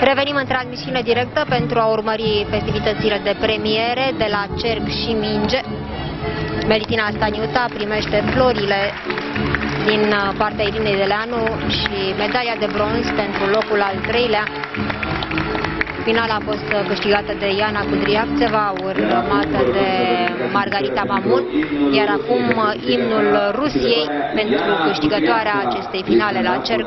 Revenim în transmisiune directă pentru a urmări festivitățile de premiere de la Cerc și Minge. Melitina Staniuta primește florile din partea Irinei Deleanu și medalia de bronz pentru locul al 3-lea. Finala a fost câștigată de Iana Cudriavțeva, urmată de Margarita Mamun, iar acum imnul Rusiei pentru câștigătoarea acestei finale la Cerc.